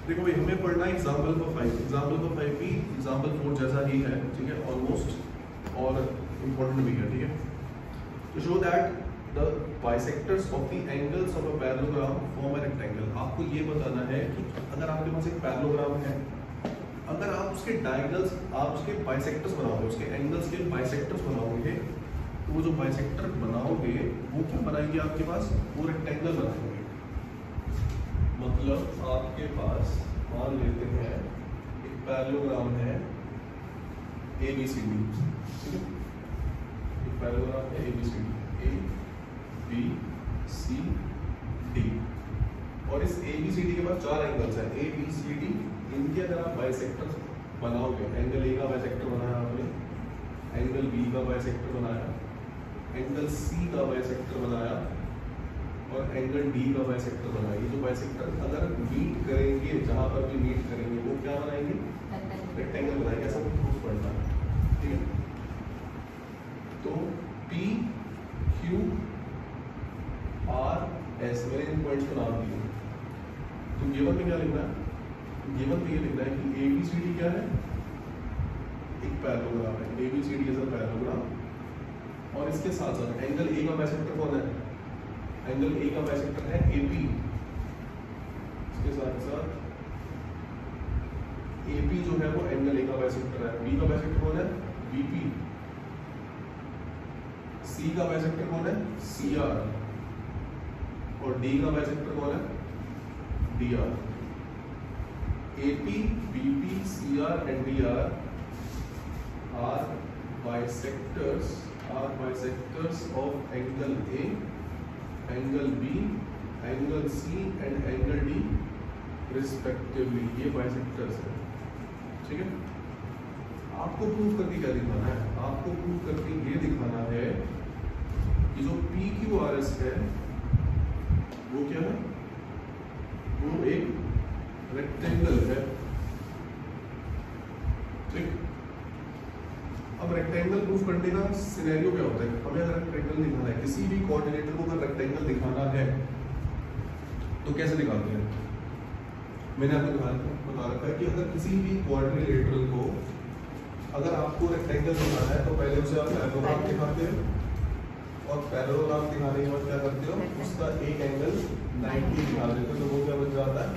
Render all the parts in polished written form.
देखो भाई हमें पढ़ना है एग्जाम्पल फॉर 5, एग्जाम्पल फॉर 5 भी एग्जाम्पल 4 जैसा ही है, ठीक है, ऑलमोस्ट, और इम्पोर्टेंट भी है, ठीक है। तो show that the bisectors of the angles of a parallelogram form a rectangle. आपको ये बताना है कि अगर आपके पास एक पैरेललोग्राम है, अगर आप उसके डायगोनल्स, आप उसके बाइसेक्टर्स बनाओगे, उसके एंगल्स के बाइसेक्टर्स बनाओगे, तो वो जो बाइसेक्टर बनाओगे वो क्या बनाएंगे आपके पास, वो रेक्टेंगल बनाएंगे। मतलब आपके पास मान लेते हैं एक पैरेललोग्राम है ABCD, ठीक है, एक पैरेललोग्राम है ABCD, ABCD, और इस ABCD के पास 4 एंगल्स हैं ABCD। इनके अगर आप बाइसेक्टर बनाओगे, एंगल A का बाइसेक्टर बनाया आपने, एंगल B का बाइसेक्टर बनाया, एंगल C का बाइसेक्टर बनाया, और एंगल D का बाइसेक्टर बनाया। ये जो बाइसेक्टर अगर मीट करेंगे, जहां पर भी मीट करेंगे वो क्या बनाएंगे, रेक्टेंगल बनाएंगे। ऐसा कुछ प्रूफ पढ़ना है, ठीक है। तो P Q R S मैंने इन पॉइंट्स को नाम दिए। तो गिवन में क्या लिखना है, गिवन में ये लिखना है कि ABCD क्या है, एक पैरेललोग्राम है, ABCD इज अ पैरेललोग्राम, और इसके साथ साथ एंगल A का बाइसेक्टर कौन है, एंगल A का बाइसेक्टर है AP, इसके साथ साथ AP जो है वो एंगल A का बाइसेक्टर है। B का बाइसेक्टर कौन है, BP, C का बाइसेक्टर कौन है, CR, और D का बाइसेक्टर कौन है, DR। AP, BP, CR and DR are bisectors of angle A, angle B, angle C and angle D respectively। ये बाइसेक्टर्स हैं, ठीक है। आपको प्रूव करके क्या दिखाना है, आपको प्रूव करके ये दिखाना है कि जो PQRS है वो क्या है, वो एक रेक्टेंगल है, ठीक। अब रेक्टेंगल प्रूफ करने का सिनेरियो क्या होता है, हमें अगर रेक्टेंगल दिखाना है, किसी भी कोऑर्डिनेटर को अगर रेक्टेंगल दिखाना है तो कैसे दिखाते हैं। मैंने आपको बता रखा है कि अगर किसी भी कोऑर्डिनेटर को अगर आपको रेक्टेंगल दिखाना है तो पहले उसे आप पैरेललोग्राम दिखाते हो, और पैरेललोग्राम दिखाने के बाद क्या करते हो, उसका एक एंगल 90 दिखा देते हो, तो वो क्या बन जाता है।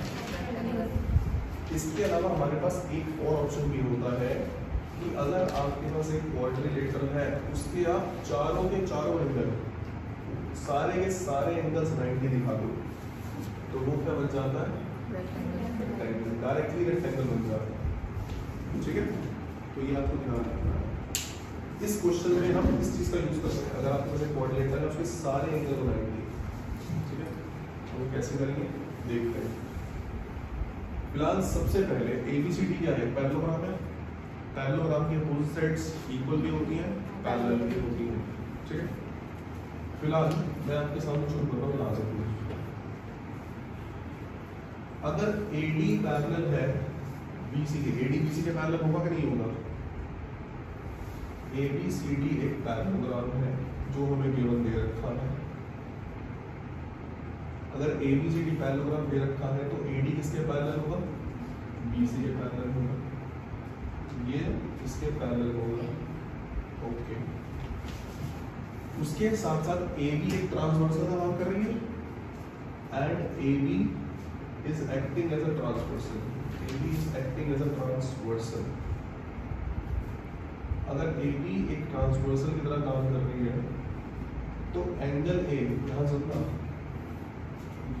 इसके अलावा हमारे पास एक और ऑप्शन भी होता है कि अगर आपके पास एक क्वाड्रिलेटरल है, उसके आप चारों के चारों एंगल, सारे के सारे एंगल्स 90 दिखा दो, तो वो क्या बन जाता है, रेक्टेंगल, डायरेक्टली रेक्टेंगल बन जाता है, ठीक है। तो ये आपको ध्यान रखना है। इस क्वेश्चन में हम इस चीज का यूज कर सकते हैं, अगर आपके पास एक क्वाड्रिलेटरल है, उसके सारे एंगल 90, ठीक है। तो वो कैसे करेंगे देखते हैं। फिलहाल सबसे पहले ABCD क्या है, पैरेललोग्राम है, पैरेललोग्राम की अपोजिट साइड्स इक्वल भी होती हैं, पैरेलल भी होती हैं, ठीक है। फिलहाल मैं आपके सामने शुरू करता हूँ यहाँ से। अगर AD पैरेलल है BC के, AD BC के पैरेलल होगा कि नहीं होगा। ABCD एक पैरेललोग्राम है जो हमें गिवन दे रखा है। अगर ABCD पैरेललोग्राम दे रखा है तो AD किसके पैरेलल होगा, BC के पैरेलल होगा, ये इसके पैरेलल होगा, ओके। उसके साथ साथ AB एक ट्रांसवर्सल का काम कर रही है, and AB is acting as a transversal, AB is acting as a transversal। अगर AB एक ट्रांसवर्सल की तरह काम कर रही है तो एंगल A, ध्यान सुनना,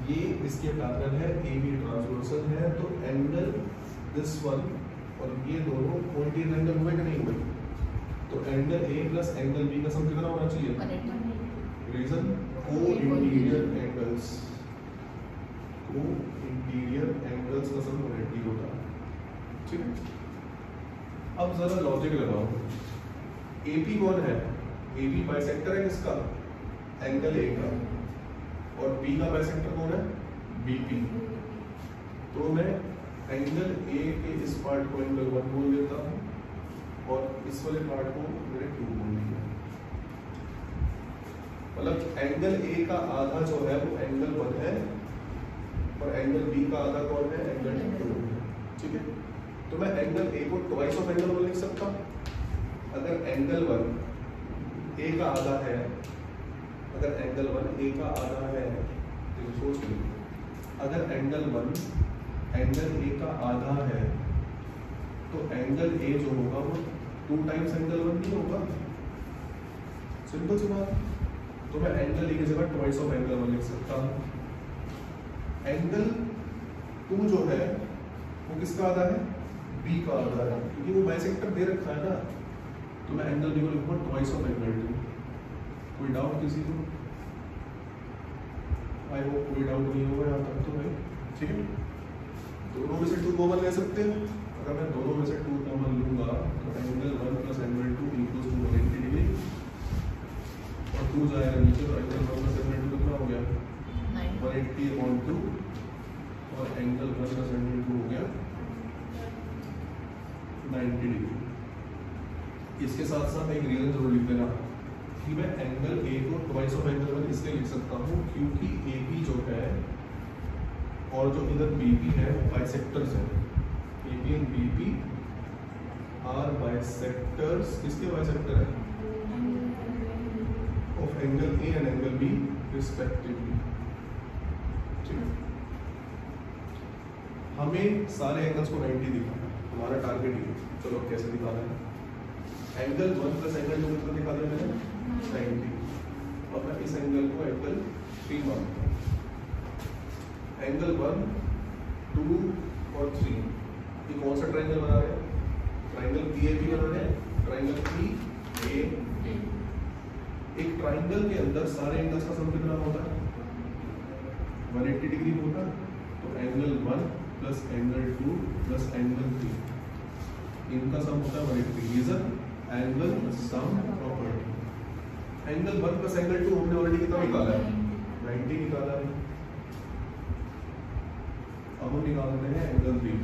ये इसके पैरेलल है, AB ट्रांसवर्सल है, तो एंगल दिस वन और ये दोनों कोइंसिडेंट एंगल हुए कि नहीं हुए, तो angle A plus angle B का सम कितना होना चाहिए, रीजन को-इंटीरियर एंगल्स, को-इंटीरियर एंगल्स का सम 180 होता है, ठीक है। अब जरा लॉजिक लगाओ, AP कौन है, AB बाइसेक्टर है किसका, एंगल A का, और B का बाइसेक्टर कौन है, BP। तो मैं एंगल A के इस पार्ट को एंगल 1 बोल देता हूँ और इस वाले पार्ट को मैंने 2 बोल दिया। मतलब एंगल A का आधा जो है वो एंगल 1 है और एंगल B का आधा कौन है, एंगल 2। ठीक है, तो मैं एंगल ए को ट्वाइस ऑफ एंगल वन लिख सकता हूँ। अगर एंगल वन ए का आधा है, अगर एंगल वन ए का आधा है, तो सोच लो, अगर एंगल वन एंगल ए का आधा है तो एंगल ए जो होगा वो 2 टाइम्स एंगल वन नहीं होगा। सिंपल सी बात। तो मैं एंगल ए की जगह ट्वाइस ऑफ एंगल वन लिख सकता हूँ। एंगल 2 जो है वो किसका आधा है? बी का आधा है, क्योंकि वो बाइसेक्टर दे रखा है ना। तो मैं एंगल बी को लिखूंगा ट्वाइस ऑफ एंगल 2। कोई डाउट किसी को? आई होप कोई डाउट नहीं होगा यहाँ तक तो भाई। ठीक है, दोनों में से 2 कॉमन ले सकते हैं। अगर मैं दोनों में से 2 कॉमन लूंगा तो angle 1 plus angle 2 equals to 180 degree, और 2 जाएगा नीचे, तो एंगल 1 प्लस एंगल 2 कितना हो गया? 180/2, और एंगल 1 प्लस एंगल 2 हो गया 90 डिग्री। इसके साथ साथ एक रीजन जरूर लिख देना कि मैं एंगल ए को ट्वाइस ऑफ एंगल 1 इसलिए लिख सकता हूँ क्योंकि ए बी जो है और जो इधर बी बी है वो बाइसेक्टर्स है। A B and B B are bisectors. किसके बाइसेक्टर है? Of angle A and angle B respectively. ठीक है, हमें सारे एंगल्स को 90 दिखाना है, हमारा टारगेट ये। चलो कैसे दिखाना है? एंगल 1 प्लस एंगल 2 कितना दिखा दिया मैंने? 90, और मैं इस एंगल को एंगल 3 मानता हूँ। एंगल 1, 2 और 3 ये कौन सा ट्रायंगल बना रहे हैं? ट्रायंगल PAB बना रहे हैं। ट्रायंगल PAB, एक ट्रायंगल के अंदर सारे एंगल्स का सम कितना होता है? 180 डिग्री होता है। तो angle 1 plus angle 2 plus angle 3 इनका सम होता है 180। Reason angle sum property. Angle 1 plus angle 2 हमने ऑलरेडी कितना निकाला है? 90 निकाला है। अब हम निकालते हैं एंगल 3।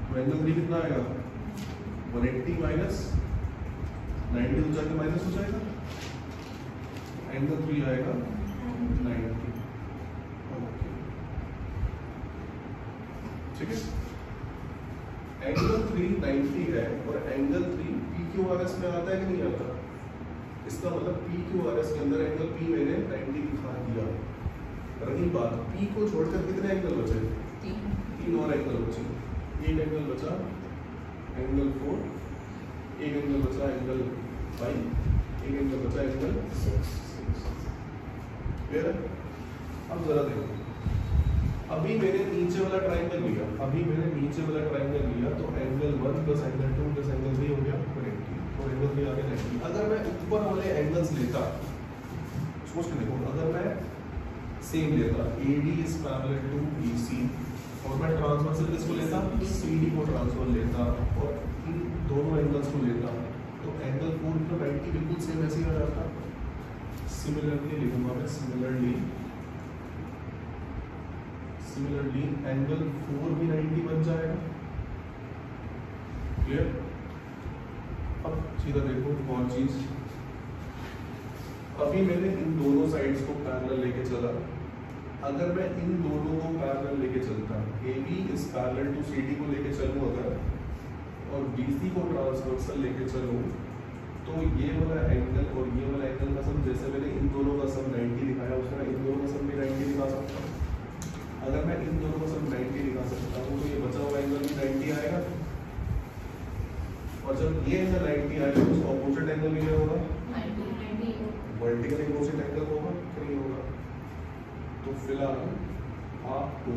तो एंगल 3 कितना आएगा? 180 माइनस 90 हो जाएगा, माइनस हो जाएगा। एंगल 3 आएगा 90। ठीक है, एंगल 3 90 है और एंगल 3 PQRS में आता है कि नहीं आता? इसका मतलब PQRS के अंदर एंगल P मैंने 90 दिखा दिया। रही बात P को छोड़कर कितने एंगल बचे? 3 और एंगल बचे। एक एंगल बचा एंगल 4, एक एंगल बचा एंगल 5, एक एंगल बचा एंगल 6। क्लियर है? अब जरा देखो, अभी मैंने नीचे वाला ट्रायंगल लिया, तो angle 1 plus angle 2 plus angle 3 हो गया 180, और एंगल 3 आ गया 90। अगर मैं ऊपर वाले एंगल्स लेता, सोच के देखो, अगर मैं सेम लेता AD is parallel to BC, और मैं ट्रांसवर्सल किसको लेता? CD को ट्रांसफर लेता, और इन दोनों एंगल्स को लेता, तो एंगल 4 तो 90 बिल्कुल सेम ऐसे ही आ जाता। सिमिलरली लिखूंगा मैं, सिमिलरली एंगल 4 भी 90 बन जाएगा। क्लियर? अब सीधा देखो कौन चीज, अभी मैंने इन दोनों साइड्स को पैरेलल लेके चला। अगर मैं इन दोनों को पैरेलल लेके चलता, AB is parallel to CD को लेके चलूं अगर, और BC को ट्रांसवर्सल लेके चलूं, तो ये वाला एंगल और ये वाला एंगल का सम, जैसे मैंने इन दोनों का सम 90 दिखाया, उसमें इन दोनों का सम भी 90 दिखा सकता हूँ। अगर मैं इन दोनों का सम 90 दिखा सकता हूँ तो ये बचा हुआ एंगल भी 90 आएगा, और जब ये एंगल 90 आएगा तो उसका ऑपोजिट एंगल भी क्या होगा? 90। वर्टिकल ऑपोजिट एंगल होगा कि नहीं होगा? तो फिलहाल आपको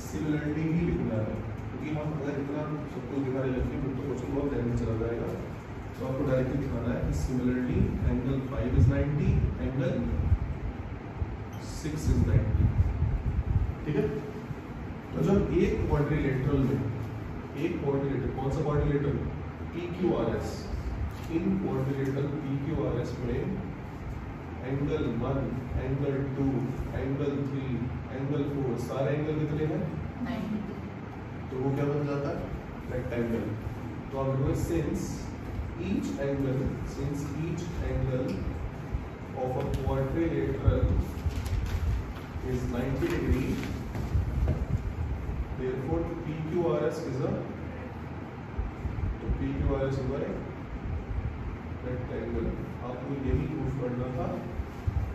सिमिलरिटी ही लिखना है, क्योंकि हम अगर इतना सब कुछ दिखाने लगेंगे तो क्वेश्चन बहुत देर में चला जाएगा। तो आपको डायरेक्टली दिखाना है कि similarly angle 5 is 90, angle 6 is 90। ठीक है, तो जब एक क्वाड्रिलेटरल में, एक क्वाड्रिलेटर, कौन सा क्वाड्रिलेटर? PQRS, इन क्वाड्रिलेटरल PQRS में एंगल 1, एंगल 2, एंगल 3, एंगल 4 सारे एंगल कितने हैं? 90। तो वो क्या बन जाता है? रेक्टेंगल। तो आप देखो, since each angle of a quadrilateral is 90 degree, therefore PQRS is a, तो PQRS होगा एक रेक्टेंगल। आपको यही प्रूफ करना था,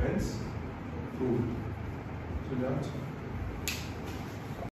हेंस प्रूव्ड। So that's